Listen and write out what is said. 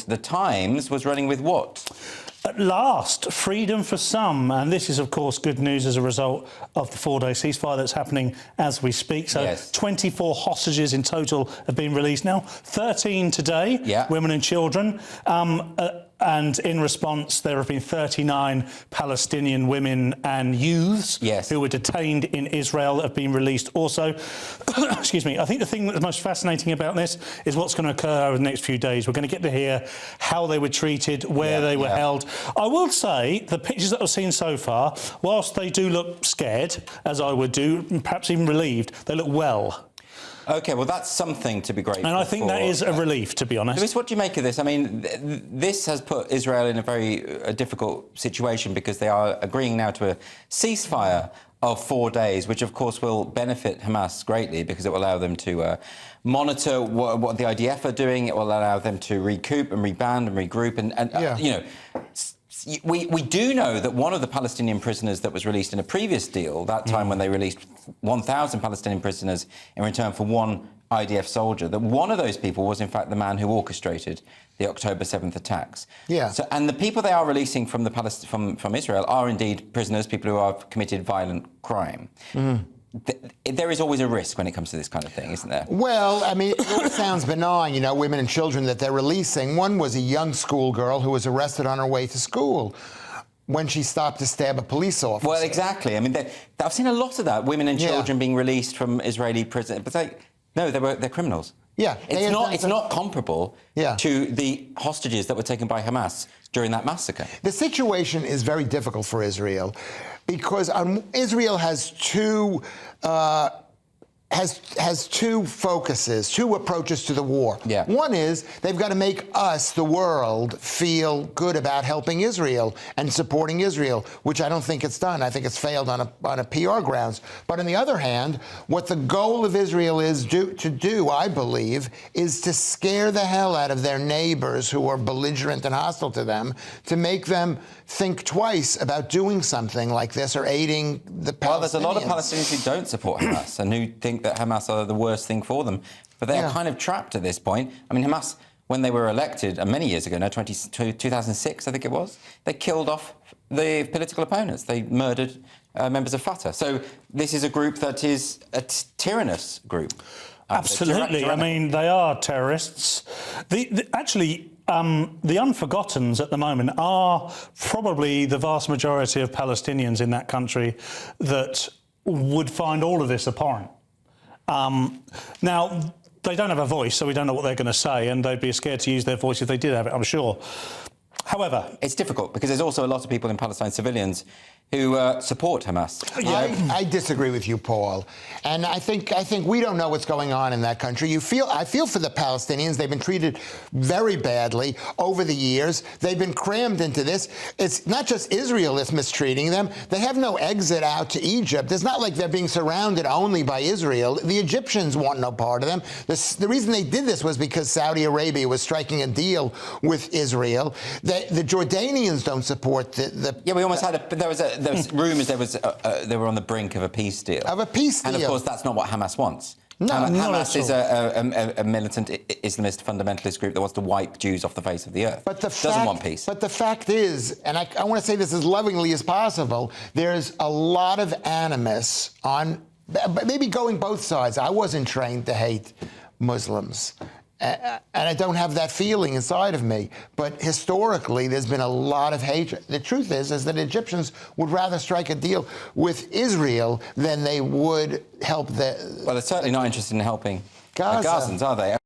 The Times was running with what? At last, freedom for some. And this is, of course, good news as a result of the 4-day ceasefire that's happening as we speak. So yes. 24 hostages in total have been released now, 13 today, women and children. And in response, there have been 39 Palestinian women and youths who were detained in Israel have been released also. Excuse me. I think the thing that's most fascinating about this is what's going to occur over the next few days. We're going to get to hear how they were treated, where they were held. I will say the pictures that I've seen so far, whilst they do look scared, as I would do, perhaps even relieved, they look well. OK, well, that's something to be grateful for. And I think that is a relief, to be honest. Lewis, what do you make of this? I mean, this has put Israel in a very difficult situation because they are agreeing now to a ceasefire of 4 days, which, of course, will benefit Hamas greatly because it will allow them to monitor what the IDF are doing. It will allow them to recoup and reband and regroup. And you know, we do know that one of the Palestinian prisoners that was released in a previous deal, that time when they released 1,000 Palestinian prisoners in return for one IDF soldier, that one of those people was, in fact, the man who orchestrated the October 7th attacks. So, and the people they are releasing from from Israel are indeed prisoners, people who have committed violent crime. There is always a risk when it comes to this kind of thing, isn't there? Well, I mean, it all sounds benign, you know, women and children that they're releasing. One was a young schoolgirl who was arrested on her way to school when she stopped to stab a police officer. Well, exactly. I mean, I've seen a lot of that, women and children being released from Israeli prison. But no, they're criminals. It's not comparable to the hostages that were taken by Hamas during that massacre. The situation is very difficult for Israel because Israel has two focuses, two approaches to the war. One is they've got to make us, the world, feel good about helping Israel and supporting Israel, which I don't think it's done. I think it's failed on a PR grounds. But on the other hand, what the goal of Israel is to do, I believe, is to scare the hell out of their neighbors who are belligerent and hostile to them, to make them think twice about doing something like this or aiding the Palestinians. Well, there's a lot of Palestinians who don't support Hamas and who think that Hamas are the worst thing for them. But they are kind of trapped at this point. I mean, Hamas, when they were elected many years ago, 2006, I think it was, they killed off the political opponents. They murdered members of Fatah. So this is a group that is a tyrannous group. Absolutely. I mean, they are terrorists. Actually, the unforgottens at the moment are probably the vast majority of Palestinians in that country that would find all of this abhorrent. Now, they don't have a voice, so we don't know what they're going to say, and they'd be scared to use their voice if they did have it, I'm sure. However, it's difficult because there's also a lot of people in Palestine, civilians, who support Hamas. I disagree with you, Paul. And I think we don't know what's going on in that country. I feel for the Palestinians. They've been treated very badly over the years. They've been crammed into this. It's not just Israel that's mistreating them. They have no exit out to Egypt. It's not like they're being surrounded only by Israel. The Egyptians want no part of them. The reason they did this was because Saudi Arabia was striking a deal with Israel. The Jordanians don't support the we almost had there was rumours they were on the brink of a peace deal. Of a peace deal. And, of course, that's not what Hamas wants. No, Hamas is a militant Islamist fundamentalist group that wants to wipe Jews off the face of the earth. But doesn't want peace. But the fact is, and I want to say this as lovingly as possible, there's a lot of animus on, maybe going both sides. I wasn't trained to hate Muslims. And I don't have that feeling inside of me. But historically, there's been a lot of hatred. The truth is that Egyptians would rather strike a deal with Israel than they would help the... Well, they're certainly not interested in helping Gaza. the Gazans, are they?